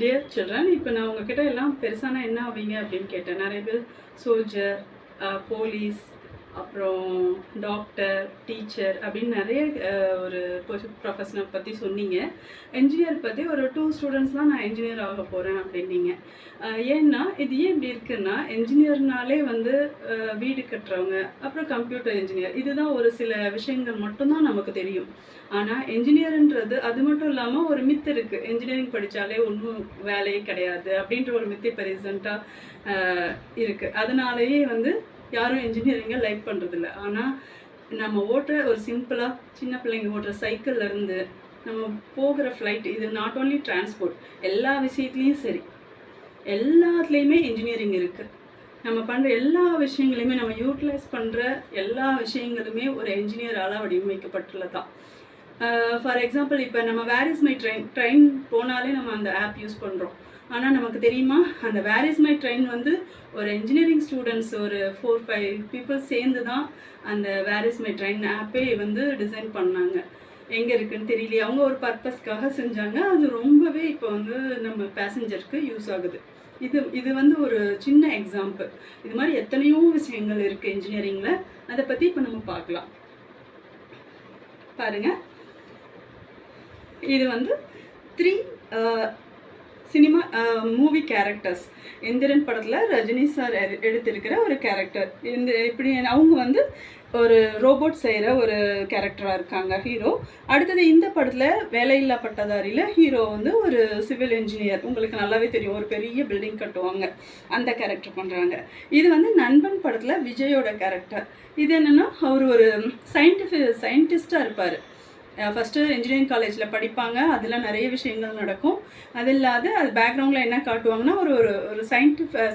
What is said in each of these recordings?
Dear children, இப்போ நான் உங்ககிட்ட எல்லாம் பெருசானா என்ன ஆவீங்க அப்படின்னு கேட்டேன். நிறைய பேர் சோல்ஜர், போலீஸ், அப்புறம் டாக்டர், டீச்சர் அப்படின்னு நிறைய ஒரு ப்ரொஃபஷனல் பற்றி சொன்னீங்க. என்ஜினியர் பற்றி ஒரு 2 ஸ்டூடெண்ட்ஸ் தான் நான் என்ஜினியர் ஆக போகிறேன் அப்படின்னீங்க. ஏன்னா இது ஏன் இப்படி இருக்குன்னா, என்ஜினியர்னாலே வந்து வீடு கட்டுறவங்க, அப்புறம் கம்ப்யூட்டர் இன்ஜினியர், இதுதான் ஒரு சில விஷயங்கள் மட்டும்தான் நமக்கு தெரியும். ஆனால் என்ஜினியர்ன்றது அது மட்டும் இல்லாமல் ஒரு மித்து இருக்குது. என்ஜினியரிங் படித்தாலே ஒன்றும் வேலையே கிடையாது அப்படின்ற ஒரு மித்து இப்போ ரீசெண்டாக இருக்குது. அதனாலேயே வந்து யாரும் என்ஜினியரிங்கை லைக் பண்ணுறதில்ல. ஆனால் நம்ம ஓட்டுற ஒரு சிம்பிளாக சின்ன பிள்ளைங்க ஓட்டுற சைக்கிள்லேருந்து நம்ம போகிற ஃப்ளைட், இது நாட் ஓன்லி டிரான்ஸ்போர்ட், எல்லா விஷயத்துலேயும் சரி, எல்லாத்துலேயுமே என்ஜினியரிங் இருக்குது. நம்ம பண்ணுற எல்லா விஷயங்களையுமே, நம்ம யூட்டிலைஸ் பண்ணுற எல்லா விஷயங்களுமே ஒரு என்ஜினியரால் வடிவமைக்கப்பட்டுள்ளதான். ஃபார் எக்ஸாம்பிள், இப்போ நம்ம வேர் இஸ் மை ட்ரெயின் போனாலே நம்ம அந்த ஆப் யூஸ் பண்ணுறோம். ஆனால் நமக்கு தெரியுமா, அந்த வேர் இஸ் மை ட்ரெயின் வந்து ஒரு என்ஜினியரிங் ஸ்டூடெண்ட்ஸ் ஒரு 4-5 பீப்புள் சேர்ந்து தான் அந்த வேர் இஸ் மை ட்ரெயின் ஆப்பே வந்து டிசைன் பண்ணாங்க. எங்கே இருக்குன்னு தெரியலையே, அவங்க பர்பஸ்க்காக செஞ்சாங்க. அது ரொம்பவே இப்போ வந்து நம்ம பேசஞ்சருக்கு யூஸ் ஆகுது. இது வந்து ஒரு சின்ன எக்ஸாம்பிள். இது மாதிரி எத்தனையோ விஷயங்கள் இருக்குது என்ஜினியரிங்கில். அதை பற்றி இப்போ நம்ம பார்க்கலாம். பாருங்கள், இது வந்து 3 சினிமா மூவி கேரக்டர்ஸ். எந்திரன் படத்தில் ரஜினி சார் எடுத்திருக்கிற ஒரு கேரக்டர். இப்படி அவங்க வந்து ஒரு ரோபோட் செய்கிற ஒரு கேரக்டராக இருக்காங்க ஹீரோ. அடுத்தது இந்த படத்தில் வேலையில்லா பட்டதாரியில் ஹீரோ வந்து ஒரு சிவில் இன்ஜினியர். உங்களுக்கு நல்லாவே தெரியும், ஒரு பெரிய பில்டிங் கட்டுவாங்க, அந்த கேரக்டர் பண்ணுறாங்க. இது வந்து நண்பன் படத்தில் விஜயோட கேரக்டர். இது என்னென்னா, அவர் ஒரு சயின்டிஸ்டாக இருப்பார். ஃபஸ்ட்டு இன்ஜினியரிங் காலேஜில் படிப்பாங்க, அதில் நிறைய விஷயங்கள் நடக்கும். அது இல்லாத அது பேக்ரவுண்டில் என்ன காட்டுவாங்கன்னா, ஒரு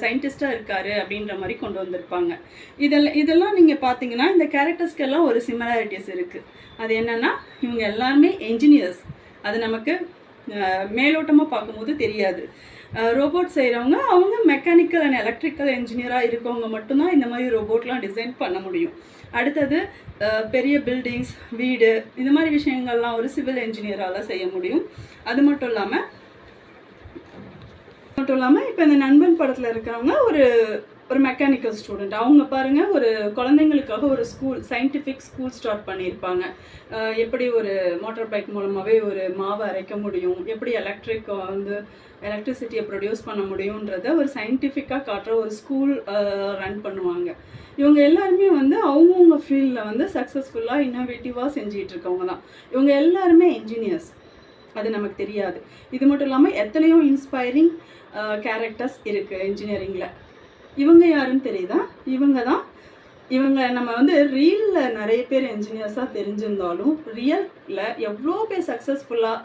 சயின்டிஸ்டாக இருக்கார் அப்படின்ற மாதிரி கொண்டு வந்திருப்பாங்க. இதெல்லாம் நீங்கள் பார்த்தீங்கன்னா இந்த கேரக்டர்ஸ்க்கெல்லாம் ஒரு சிமிலாரிட்டிஸ் இருக்குது. அது என்னென்னா, இவங்க எல்லாருமே என்ஜினியர்ஸ். அது நமக்கு மேலோட்டமாக பார்க்கும்போது தெரியாது. ரோபோட் செய்கிறவங்க, அவங்க மெக்கானிக்கல் அண்ட் எலக்ட்ரிக்கல் இன்ஜினியராக இருக்கவங்க மட்டும்தான் இந்த மாதிரி ரோபோட்லாம் டிசைன் பண்ண முடியும். அடுத்தது பெரிய பில்டிங்ஸ், வீடு, இந்த மாதிரி விஷயங்கள்லாம் ஒரு சிவில் இன்ஜினியரால் செய்ய முடியும். அது மட்டும் இல்லாமல் இப்போ இந்த நண்பன் படத்தில் இருக்கிறவங்க ஒரு மெக்கானிக்கல் ஸ்டூடெண்ட். அவங்க பாருங்கள், ஒரு குழந்தைங்களுக்காக ஒரு சயின்டிஃபிக் ஸ்கூல் ஸ்டார்ட் பண்ணியிருப்பாங்க. எப்படி ஒரு மோட்டார் பைக் மூலமாகவே ஒரு மாவை அரைக்க முடியும், எப்படி எலக்ட்ரிசிட்டியை ப்ரொடியூஸ் பண்ண முடியுன்றத ஒரு சயின்டிஃபிக்காக காட்டுற ஒரு ஸ்கூல் ரன் பண்ணுவாங்க. இவங்க எல்லாருமே வந்து அவங்கவுங்க ஃபீல்டில் வந்து சக்ஸஸ்ஃபுல்லாக இன்னோவேட்டிவாக செஞ்சிகிட்டு இருக்கவங்க தான். இவங்க எல்லாருமே என்ஜினியர்ஸ், அது நமக்கு தெரியாது. இது மட்டும் இல்லாமல் எத்தனையோ இன்ஸ்பைரிங் கேரக்டர்ஸ் இருக்குது என்ஜினியரிங்கில். இவங்க யாருன்னு தெரியுதா? இவங்க நம்ம வந்து ரீலில் நிறைய பேர் என்ஜினியர்ஸாக தெரிஞ்சிருந்தாலும் ரியலில் எவ்வளோ பேர் சக்ஸஸ்ஃபுல்லாக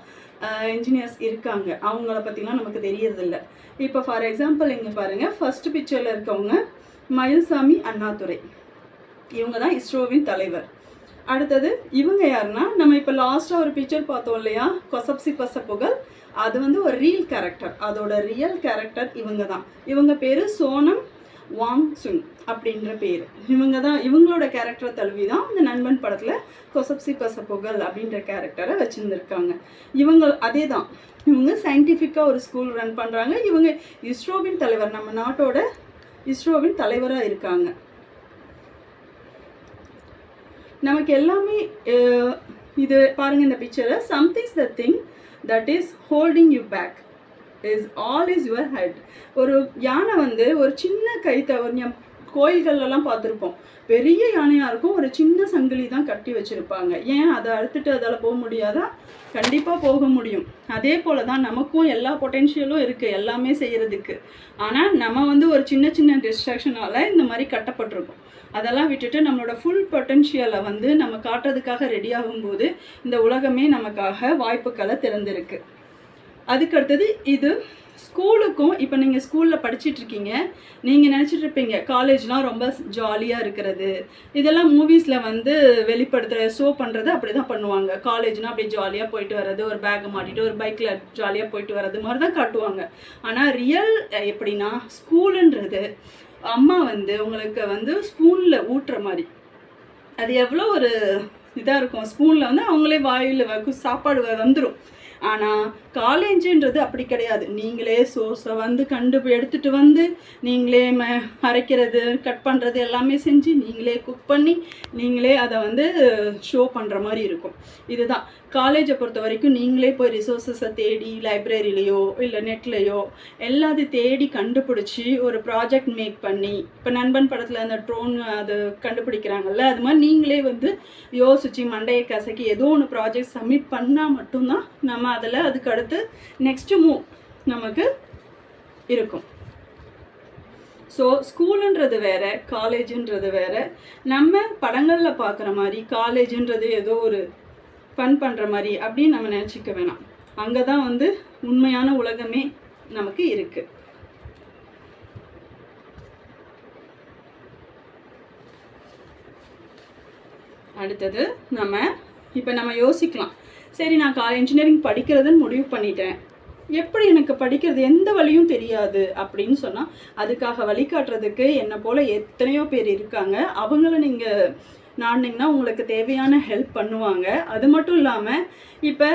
என்ஜினியர்ஸ் இருக்காங்க, அவங்கள பற்றிலாம் நமக்கு தெரியறதில்ல. இப்போ ஃபார் எக்ஸாம்பிள் இங்கே பாருங்கள், ஃபஸ்ட்டு பிக்சரில் இருக்கவங்க மயில்சாமி அண்ணாதுரை. இவங்க தான் இஸ்ரோவின் தலைவர். அடுத்தது இவங்க யாருன்னா, நம்ம இப்போ லாஸ்ட்டாக ஒரு பிக்சர் பார்த்தோம் இல்லையா, கொசப்சி பசப்புகள், அது வந்து ஒரு ரியல் கேரக்டர். அதோட ரியல் கேரக்டர் இவங்க தான். இவங்க பேர் சோனம் வாங்சுங் அப்படின்ற பேர். இவங்களோட கேரக்டரை தழுவி தான் இந்த நண்பன் படத்தில் கொசப்சி பசப்புகள் அப்படின்ற கேரக்டரை வச்சுருந்துருக்காங்க. அதே தான், இவங்க சயின்டிஃபிக்காக ஒரு ஸ்கூல் ரன் பண்ணுறாங்க. இவங்க இஸ்ரோவின் தலைவர், நம்ம நாட்டோட இஸ்ரோவின் தலைவராக இருக்காங்க. நமக்கு எல்லாமே இது பாருங்கள், இந்த பிக்சரை, somethings the thing that is holding you back is your head. ஒரு யானை வந்து ஒரு சின்ன கைத்த கோயில்கள்லாம் பார்த்துருப்போம், பெரிய யானையாக இருக்கும், ஒரு சின்ன சங்கிலி தான் கட்டி வச்சுருப்பாங்க. ஏன் அதை அறுத்துட்டு அதால் போக முடியாதா? கண்டிப்பாக போக முடியும். அதே போல் தான் நமக்கும் எல்லா பொட்டென்ஷியலும் இருக்குது எல்லாமே செய்கிறதுக்கு. ஆனால் நம்ம வந்து ஒரு சின்ன சின்ன டிஸ்ட்ராக்ஷனால் இந்த மாதிரி கட்டப்பட்டிருக்கோம். அதெல்லாம் விட்டுட்டு நம்மளோட ஃபுல் பொட்டென்ஷியலை வந்து நம்ம காட்டுறதுக்காக ரெடி ஆகும்போது இந்த உலகமே நமக்காக வாய்ப்புகளை திறந்திருக்கு. அதுக்கடுத்தது இது ஸ்கூலுக்கும், இப்போ நீங்கள் ஸ்கூலில் படிச்சுட்ருக்கீங்க, நீங்கள் நினச்சிட்ருப்பீங்க காலேஜ்லாம் ரொம்ப ஜாலியாக இருக்கிறது, இதெல்லாம் மூவிஸில் வந்து வெளிப்படுத்துகிற ஷோ பண்ணுறது அப்படி தான் பண்ணுவாங்க. காலேஜ்னால் அப்படியே ஜாலியாக போயிட்டு வர்றது, ஒரு பேக்கை மாட்டிட்டு ஒரு பைக்கில் ஜாலியாக போயிட்டு வர்றது மாதிரி தான் காட்டுவாங்க. ஆனால் ரியல் எப்படின்னா, ஸ்கூலுன்றது அம்மா வந்து உங்களுக்கு வந்து ஸ்பூனில் ஊட்டுற மாதிரி. அது எவ்வளோ ஒரு இதாக இருக்கும். ஸ்பூனில் வந்து அவங்களே வாயில் சாப்பாடு வந்துடும். ஆனால் காலேஜுன்றது அப்படி கிடையாது. நீங்களே சோர்ஸை வந்து எடுத்துகிட்டு வந்து நீங்களே அரைக்கிறது, கட் பண்ணுறது எல்லாமே செஞ்சு நீங்களே குக் பண்ணி நீங்களே அதை வந்து ஷோ பண்ணுற மாதிரி இருக்கும். இதுதான் காலேஜை பொறுத்த வரைக்கும். நீங்களே போய் ரிசோர்ஸஸை தேடி லைப்ரரியிலையோ இல்லை நெட்லேயோ எல்லாத்தையும் தேடி கண்டுபிடிச்சி ஒரு ப்ராஜெக்ட் மேக் பண்ணி, இப்போ நண்பன் படத்தில் அந்த ட்ரோன் அது கண்டுபிடிக்கிறாங்கல்ல, அது மாதிரி நீங்களே வந்து யோசித்து மண்டையை கசக்கி ஏதோ ஒன்று ப்ராஜெக்ட் சப்மிட் பண்ணால் மட்டும்தான் நம்ம அதில் அதுக்கு அடுத்து நெக்ஸ்ட்டு மூவ் நமக்கு இருக்கும். ஸோ ஸ்கூலுன்றது வேறு, காலேஜுன்றது வேறு. நம்ம படங்களில் பார்க்குற மாதிரி காலேஜுன்றது ஏதோ ஒரு ஃபன் பண்ணுற மாதிரி அப்படின்னு நம்ம நினச்சிக்க வேணாம். அங்கே தான் வந்து உண்மையான உலகமே நமக்கு இருக்குது. அடுத்தது இப்போ நம்ம யோசிக்கலாம், சரி நான் இன்ஜினியரிங் படிக்கிறதுன்னு முடிவு பண்ணிட்டேன், எப்படி எனக்கு படிக்கிறது எந்த வழியும் தெரியாது அப்படின்னு சொன்னால் அதுக்காக வழிகாட்டுறதுக்கு என்னை போல் எத்தனையோ பேர் இருக்காங்க. அவங்கள நீங்கள் நாடினீங்கன்னா உங்களுக்கு தேவையான ஹெல்ப் பண்ணுவாங்க. அது மட்டும் இல்லாமல் இப்போ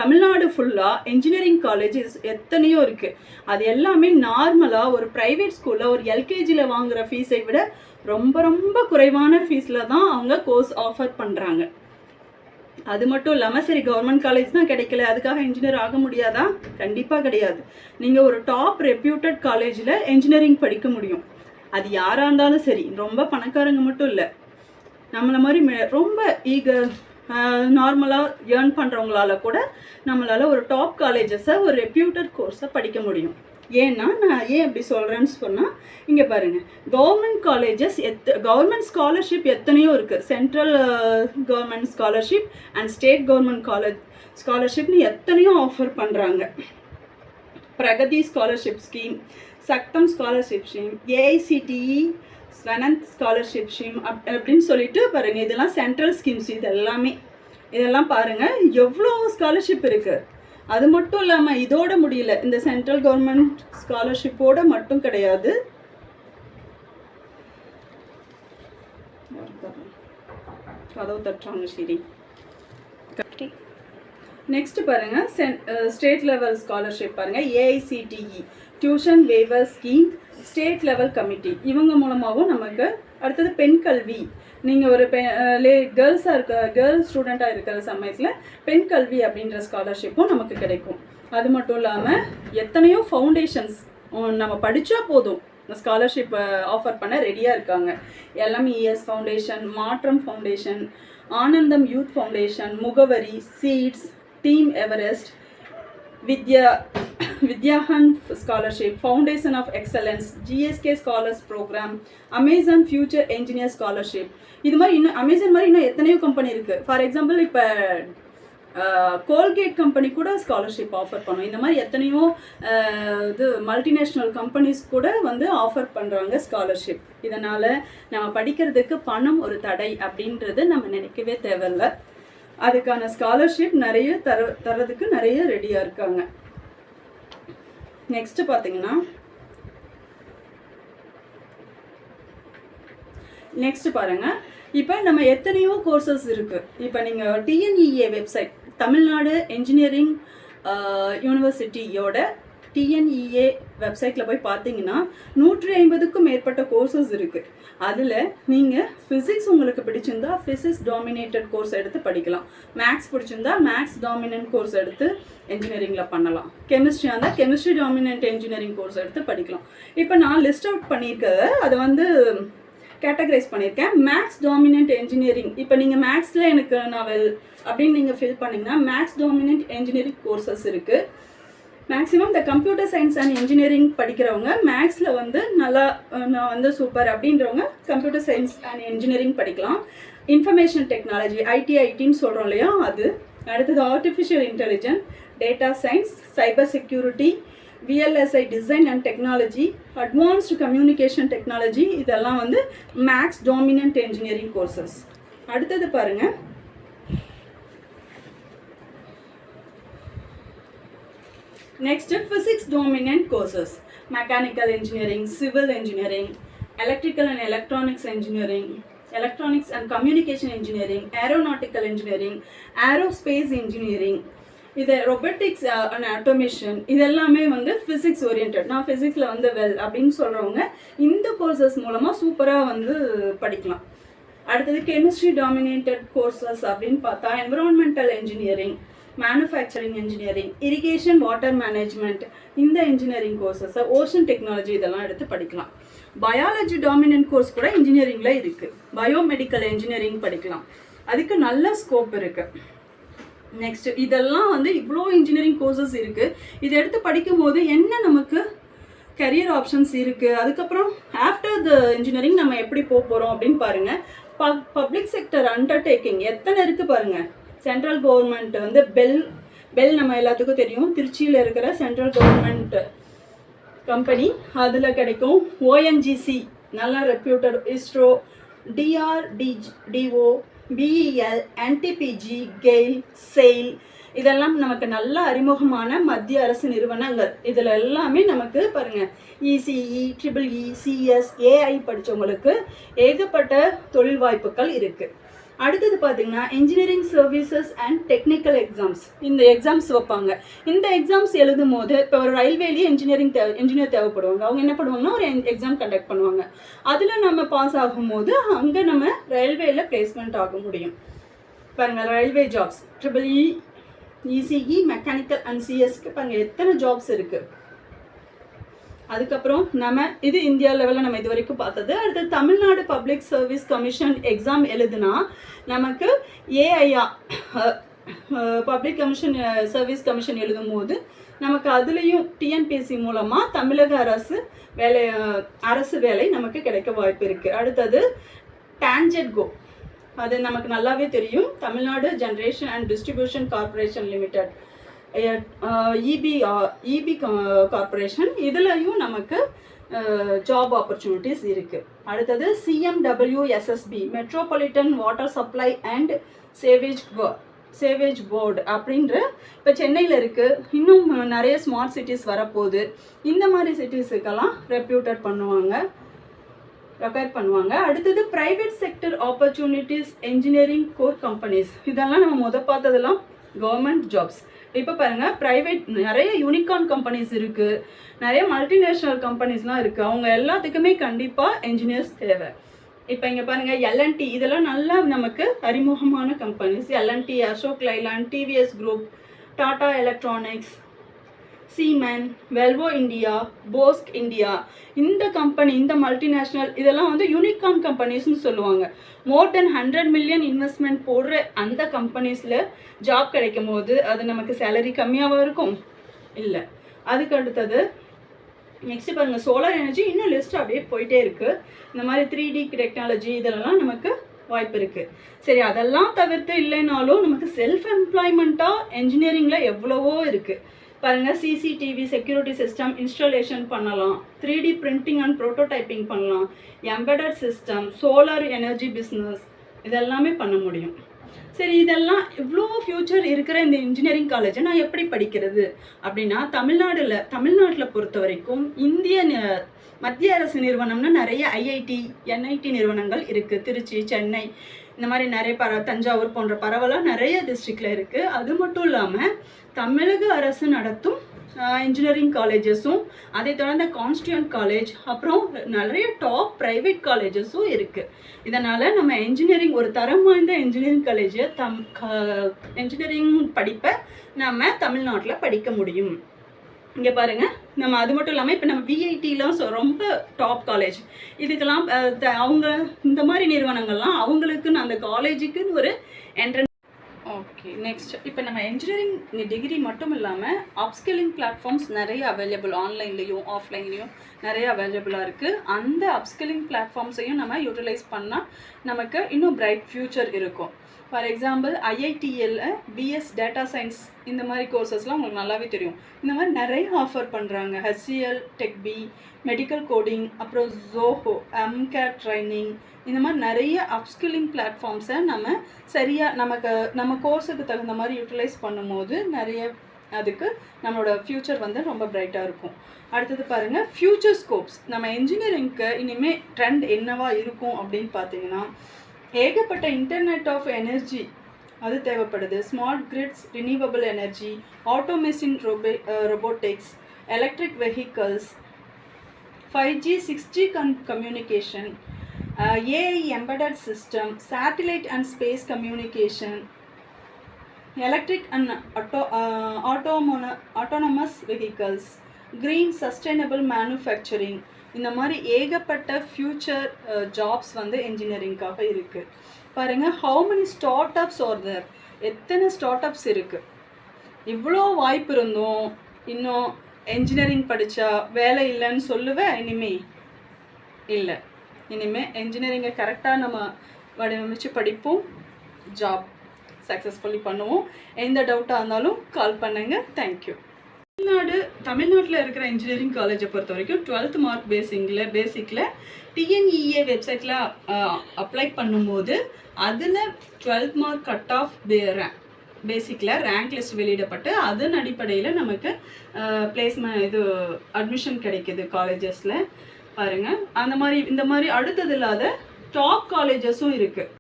தமிழ்நாடு ஃபுல்லாக இன்ஜினியரிங் காலேஜஸ் எத்தனையோ இருக்குது. அது எல்லாமே நார்மலாக ஒரு ப்ரைவேட் ஸ்கூலில் ஒரு எல்கேஜியில் வாங்குகிற ஃபீஸை விட ரொம்ப ரொம்ப குறைவான ஃபீஸில் தான் அவங்க கோர்ஸ் ஆஃபர் பண்ணுறாங்க. அது மட்டும் இல்லாமல் சரி கவர்மெண்ட் காலேஜ் தான் கிடைக்கல அதுக்காக இன்ஜினியர் ஆக முடியாதா? கண்டிப்பாக கிடையாது. நீங்கள் ஒரு டாப் ரெப்யூட்டட் காலேஜில் இன்ஜினியரிங் படிக்க முடியும். அது யாராக இருந்தாலும் சரி, ரொம்ப பணக்காரங்க மட்டும் இல்லை, நம்மளை மாதிரி ரொம்ப நார்மலாக ஏர்ன் பண்ணுறவங்களால கூட நம்மளால் ஒரு டாப் காலேஜஸை ஒரு ரெப்யூட்டட் கோர்ஸை படிக்க முடியும். ஏன்னா நான் ஏன் அப்படி சொல்கிறேன்னு சொன்னால், இங்கே பாருங்கள், கவர்மெண்ட் காலேஜஸ் கவர்மெண்ட் ஸ்காலர்ஷிப் எத்தனையோ இருக்குது. Central government scholarship and state government ஸ்காலர்ஷிப்னு எத்தனையோ ஆஃபர் பண்ணுறாங்க. பிரகதி ஸ்காலர்ஷிப் ஸ்கீம், சக்தம் scholarship scheme, AICTE Swanath scholarship scheme அப்படின்னு சொல்லிட்டு பாருங்கள், இதெல்லாம் சென்ட்ரல் ஸ்கீம்ஸ். இதெல்லாம் பாருங்கள் எவ்வளோ ஸ்காலர்ஷிப் இருக்குது. அது மட்டும் இல்லாமல் இதோட முடியல, இந்த சென்ட்ரல் கவர்மெண்ட் ஸ்காலர்ஷிப்போட மட்டும் கிடையாது. கதவு தட்டுறாங்க சரி. நெக்ஸ்ட் பாருங்க, ஸ்டேட் லெவல் ஸ்காலர்ஷிப் பாருங்க, AICTE tuition waiver scheme, state level committee, இவங்க மூலமாகவும் நமக்கு. அடுத்தது பெண் கல்வி, நீங்கள் ஒரு கேர்ள் ஸ்டூடெண்ட்டாக இருக்கிற சமயத்தில் பெண் கல்வி அப்படின்ற ஸ்காலர்ஷிப்பும் நமக்கு கிடைக்கும். அது மட்டும் இல்லாமல் எத்தனையோ ஃபவுண்டேஷன்ஸ் நம்ம படித்தா போதும் ஸ்காலர்ஷிப் ஆஃபர் பண்ண ரெடியாக இருக்காங்க. LMES foundation, Maatram foundation, Anandham youth foundation, Mugavari, seeds, team Everest, Vidyadhan scholarship, foundation of excellence, GSK scholars programme, Amazon future engineer scholarship. இது மாதிரி இன்னும் அமேசான் மாதிரி இன்னும் எத்தனையோ கம்பெனி இருக்குது. ஃபார் எக்ஸாம்பிள் இப்போ கோல்கேட் கம்பெனி கூட ஸ்காலர்ஷிப் ஆஃபர் பண்ணும். இந்த மாதிரி எத்தனையோ மல்டிநேஷ்னல் கம்பெனிஸ் கூட வந்து ஆஃபர் பண்ணுறாங்க ஸ்காலர்ஷிப். இதனால் நம்ம படிக்கிறதுக்கு பணம் ஒரு தடை அப்படின்றது நம்ம நினைக்கவே தேவையில்லை. அதுக்கான ஸ்காலர்ஷிப் நிறைய தரதுக்கு நிறைய ரெடியாக இருக்காங்க. நெக்ஸ்ட் பார்த்தீங்கன்னா, நெக்ஸ்ட் பாருங்கள், இப்போ நம்ம எத்தனையோ கோர்சஸ் இருக்குது. இப்போ நீங்கள் TNEA வெப்சைட், தமிழ்நாடு என்ஜினியரிங் யூனிவர்சிட்டியோட TNEA வெப்சைட்டில் போய் பார்த்தீங்கன்னா 150க்கும் மேற்பட்ட கோர்சஸ் இருக்குது. அதில் நீங்கள் ஃபிசிக்ஸ் உங்களுக்கு பிடிச்சிருந்தா ஃபிசிக்ஸ் டாமினேட்டட் கோர்ஸ் எடுத்து படிக்கலாம். மேக்ஸ் பிடிச்சிருந்தா மேக்ஸ் டாமினன்ட் கோர்ஸ் எடுத்து என்ஜினியரிங்கில் பண்ணலாம். கெமிஸ்ட்ரியாக இருந்தால் கெமிஸ்ட்ரி டாமினன்ட் என்ஜினியரிங் கோர்ஸ் எடுத்து படிக்கலாம். இப்போ நான் லிஸ்ட் அவுட் பண்ணியிருக்கிறத அதை வந்து கேட்டகரைஸ் பண்ணியிருக்கேன். மேக்ஸ் டாமினன்ட் என்ஜினியரிங், இப்போ நீங்கள் மேக்ஸில் எனக்கு நாவல் அப்படின்னு நீங்கள் ஃபில் பண்ணிங்கன்னா மேக்ஸ் டாமினன்ட் என்ஜினியரிங் கோர்சஸ் இருக்குது. மேக்ஸிமம் இந்த கம்ப்யூட்டர் சயின்ஸ் அண்ட் இன்ஜினியரிங் படிக்கிறவங்க மேக்ஸில் வந்து நல்லா நான் வந்து சூப்பர் அப்படின்றவங்க கம்ப்யூட்டர் சயின்ஸ் அண்ட் இன்ஜினியரிங் படிக்கலாம். இன்ஃபர்மேஷன் டெக்னாலஜி, ஐடின்னு சொல்கிறோம் இல்லையா, அது. அடுத்தது artificial intelligence, data science, cyber security, VLSI design and technology, advanced communication technology, இதெல்லாம் வந்து மேக்ஸ் டாமினன்ட் என்ஜினியரிங் கோர்சஸ். அடுத்தது பாருங்கள், next physics dominant courses, mechanical engineering, civil engineering, electrical and electronics engineering, electronics and communication engineering, aeronautical engineering, aerospace engineering, இது robotics and automation, இதெல்லாமே வந்து physics orient. நான் ஃபிசிக்ஸில் வந்து வெல் அப்படின்னு சொல்கிறவங்க இந்த கோர்சஸ் மூலமாக சூப்பராக வந்து படிக்கலாம். அடுத்தது கெமிஸ்ட்ரி டாமினேட்டட் கோர்சஸ் அப்படின்னு பார்த்தா environmental engineering, manufacturing engineering, irrigation water management, இந்த இன்ஜினியரிங் கோர்சஸை ஓஷன் டெக்னாலஜி இதெல்லாம் எடுத்து படிக்கலாம். பயாலஜி டாமினன்ட் கோர்ஸ் கூட இன்ஜினியரிங்கில் இருக்குது. பயோமெடிக்கல் இன்ஜினியரிங் படிக்கலாம், அதுக்கு நல்ல ஸ்கோப் இருக்குது. நெக்ஸ்ட் இதெல்லாம் வந்து இவ்வளோ இன்ஜினியரிங் கோர்சஸ் இருக்குது. இதை எடுத்து படிக்கும் போது என்ன நமக்கு கரியர் ஆப்ஷன்ஸ் இருக்குது, அதுக்கப்புறம் ஆஃப்டர் த இன்ஜினியரிங் நம்ம எப்படி போக போகிறோம் அப்படின்னு பாருங்கள். பப்ளிக் செக்டர் அண்டர்டேக்கிங் எத்தனை இருக்குது பாருங்கள். சென்ட்ரல் கவர்மெண்ட் வந்து பெல் நம்ம எல்லாத்துக்கும் தெரியும், திருச்சியில் இருக்கிற சென்ட்ரல் கவர்மெண்ட் கம்பெனி, அதில் கிடைக்கும். ஓஎன்ஜிசி நல்லா reputed, ISRO, DRDO, BEL, NTPC, GAIL, SAIL, இதெல்லாம் நமக்கு நல்ல அறிமுகமான மத்திய அரசு நிறுவனங்கள். இதில் எல்லாமே நமக்கு பாருங்கள் இசிஇ, ட்ரிபிள்இ, சிஎஸ், ஏஐ படித்தவங்களுக்கு ஏகப்பட்ட தொழில் வாய்ப்புகள் இருக்குது. அடுத்தது பார்த்தீங்கன்னா engineering services and technical exams, இந்த எக்ஸாம்ஸ் வைப்பாங்க. இந்த எக்ஸாம்ஸ் எழுதும் போது இப்போ ஒரு ரயில்வேலேயே இன்ஜினியர் தேவைப்படுவாங்க. அவங்க என்ன பண்ணுவாங்கன்னா ஒரு எக்ஸாம் கண்டக்ட் பண்ணுவாங்க. அதில் நம்ம பாஸ் ஆகும்போது அங்கே நம்ம ரயில்வேயில் பிளேஸ்மெண்ட் ஆக முடியும். பாருங்கள் railway jobs, triple E, ECE, mechanical and சிஎஸ்க்கு பாருங்கள் எத்தனை ஜாப்ஸ் இருக்குது. அதுக்கப்புறம் நம்ம இது இந்தியா லெவலில் நம்ம இது வரைக்கும் பார்த்தது. அடுத்து Tamil Nadu public service commission exam எழுதுனா நமக்கு ஏஐஆர் பப்ளிக் சர்வீஸ் கமிஷன் எழுதும் போது நமக்கு அதுலேயும் டிஎன்பிஎஸ்சி மூலமாக தமிழக அரசு வேலை நமக்கு கிடைக்க வாய்ப்பு இருக்குது. அடுத்தது டான்ஜெட் கோ, அது நமக்கு நல்லாவே தெரியும், Tamil Nadu generation and distribution corporation limited, EB corporation, இதுலையும் நமக்கு ஜாப் ஆப்பர்ச்சுனிட்டிஸ் இருக்குது. அடுத்தது CMWSSB, metropolitan water supply and savage board அப்படின்ற இப்போ சென்னையில் இருக்குது. இன்னும் நிறைய ஸ்மார்ட் சிட்டிஸ் வரப்போகுது. இந்த மாதிரி சிட்டிஸுக்கெல்லாம் ரெப்யூட்டட் ரெக்வயர் பண்ணுவாங்க. அடுத்தது private sector opportunities, engineering core companies, இதெல்லாம் நம்ம பார்த்ததெல்லாம் கவர்மெண்ட் ஜாப்ஸ். இப்போ பாருங்கள் ப்ரைவேட் நிறைய யூனிகார்ன் கம்பெனிஸ் இருக்குது, நிறைய மல்டிநேஷ்னல் கம்பெனிஸ்லாம் இருக்குது. அவங்க எல்லாத்துக்குமே கண்டிப்பாக என்ஜினியர்ஸ் தேவை. இப்போ இங்கே பாருங்கள் எல்என்டி, இதெல்லாம் நல்லா நமக்கு அறிமுகமான companies. L and T, Ashok Leyland, TVS group, Tata electronics, Siemens, Volvo India, Bosch India, இந்த கம்பெனி, இந்த மல்டிநேஷ்னல், இதெல்லாம் வந்து யூனிகார்ன் கம்பெனிஸ்னு சொல்லுவாங்க. மோர் தென் 100 மில்லியன் இன்வெஸ்ட்மெண்ட் போடுற அந்த கம்பெனிஸில் ஜாப் கிடைக்கும் போது அது நமக்கு சேலரி கம்மியாகவும் இருக்கும் இல்லை. அதுக்கு அடுத்தது நெக்ஸ்ட் பாருங்கள் சோலார் எனர்ஜி, இன்னும் லிஸ்ட் அப்படியே போயிட்டே இருக்குது. இந்த மாதிரி 3D டெக்னாலஜி இதெல்லாம் நமக்கு வாய்ப்பு இருக்குது. சரி, அதெல்லாம் தவிர்த்து இல்லைனாலும் நமக்கு செல்ஃப் எம்ப்ளாய்மெண்ட்டாக என்ஜினியரிங்கில் எவ்வளவோ இருக்குது. பாருங்கள் சிசிடிவி செக்யூரிட்டி சிஸ்டம் இன்ஸ்டாலேஷன் பண்ணலாம், 3D பிரிண்டிங் அண்ட் ப்ரோட்டோடைப்பிங் பண்ணலாம், embedded system, solar energy business, இதெல்லாமே பண்ண முடியும். சரி, இதெல்லாம் இவ்வளோ ஃப்யூச்சர் இருக்கிற இந்த இன்ஜினியரிங் காலேஜை நான் எப்படி படிக்கிறது அப்படின்னா, தமிழ்நாட்டில் பொறுத்த வரைக்கும் மத்திய அரசு நிறுவனம்னா நிறைய ஐஐடி, என்ஐடி நிறுவனங்கள் இருக்குது. திருச்சி, சென்னை, இந்த மாதிரி நிறைய தஞ்சாவூர் போன்ற பரவலாக நிறைய டிஸ்ட்ரிக்டில் இருக்குது. அது மட்டும் இல்லாமல் தமிழக அரசு நடத்தும் இன்ஜினியரிங் காலேஜஸும், அதை தொடர்ந்த கான்ஸ்டியூண்ட் காலேஜ், அப்புறம் நிறைய டாப் ப்ரைவேட் காலேஜஸும் இருக்குது. இதனால் நம்ம இன்ஜினியரிங் ஒரு தரம் வாய்ந்த இன்ஜினியரிங் காலேஜை இன்ஜினியரிங் படிப்பை நம்ம தமிழ்நாட்டில் படிக்க முடியும். இங்கே பாருங்கள், நம்ம அது மட்டும் இல்லாமல் இப்போ நம்ம விஐடிலாம் ரொம்ப டாப் காலேஜ், இதுக்கெல்லாம் அவங்க இந்த மாதிரி நிறுவனங்கள்லாம் அவங்களுக்குன்னு அந்த காலேஜுக்குன்னு ஒரு என்ட்ரன்ஸ். ஓகே, நெக்ஸ்ட் இப்போ நம்ம இன்ஜினியரிங் டிகிரி மட்டும் இல்லாமல் அப்ஸ்கில்லிங் பிளாட்ஃபார்ம்ஸ் நிறைய அவைலபிள், ஆன்லைன்லேயும் ஆஃப்லைன்லேயும் நிறைய அவைலபிளாக இருக்குது. அந்த அப்ஸ்கில்லிங் பிளாட்ஃபார்ம்ஸையும் நம்ம யூட்டிலைஸ் பண்ணால் நமக்கு இன்னும் பிரைட் ஃப்யூச்சர் இருக்கும். ஃபார் எக்ஸாம்பிள் ஐஐடிஎல்ல பிஎஸ் டேட்டா சயின்ஸ், இந்த மாதிரி கோர்சஸ்லாம் உங்களுக்கு நல்லாவே தெரியும். இந்த மாதிரி நிறைய ஆஃபர் பண்ணுறாங்க. ஹெச்சிஎல், டெக்பி, மெடிக்கல் கோடிங், அப்புறம் ஜோஹோ, எம்கேட் ட்ரைனிங், இந்த மாதிரி நிறைய அப்ஸ்கில்லிங் பிளாட்ஃபார்ம்ஸை நம்ம சரியாக நம்ம கோர்ஸுக்கு தகுந்த மாதிரி யூட்டிலைஸ் பண்ணும்போது நிறைய அதுக்கு நம்மளோட ஃப்யூச்சர் வந்து ரொம்ப பிரைட்டாக இருக்கும். அடுத்தது பாருங்கள், ஃப்யூச்சர் ஸ்கோப்ஸ். நம்ம இன்ஜினியரிங்க்கு இனிமேல் ட்ரெண்ட் என்னவா இருக்கும் அப்படின்னு பார்த்தீங்கன்னா, ஏகப்பட்ட இன்டர்நெட் ஆஃப் எனர்ஜி அது தேவைப்படுது. Smart grids, renewable energy, automation, robotics, electric vehicles, 5G 6G communication, AI embedded system, satellite and space communication, electric and autonomous vehicles, green sustainable manufacturing. இந்த மாதிரி ஏகப்பட்ட ஃப்யூச்சர் ஜாப்ஸ் வந்து இன்ஜினியரிங்காக இருக்குது. பாருங்கள், how many startups are there, எத்தனை start ups இருக்குது. இவ்வளோ வாய்ப்பு இருந்தும் இன்னும் என்ஜினியரிங் படித்தா வேலை இல்லைன்னு சொல்லுவேன். இல்லை, இனிமேல் என்ஜினியரிங்கை கரெக்டாக நம்ம வடிவமைச்சு படிப்போம், ஜாப் சக்ஸஸ்ஃபுல்லி பண்ணுவோம். எந்த டவுட்டாக இருந்தாலும் கால் பண்ணுங்கள். தேங்க்யூ. தமிழ்நாட்டில் இருக்கிற இன்ஜினியரிங் காலேஜை பொறுத்த வரைக்கும் 12th மார்க் பேசிக்கில் டிஎன்இஏ வெப்சைட்டில் அப்ளை பண்ணும்போது அதில் 12th மார்க் கட் ஆஃப் பேசிக்கில் ரேங்க் லிஸ்ட் வெளியிடப்பட்டு அதன் அடிப்படையில் நமக்கு பிளேஸ்மெண்ட் அட்மிஷன் கிடைக்கிது காலேஜஸில். பாருங்கள், இந்த மாதிரி அடுத்தது இல்லாத டாப் காலேஜஸும் இருக்குது.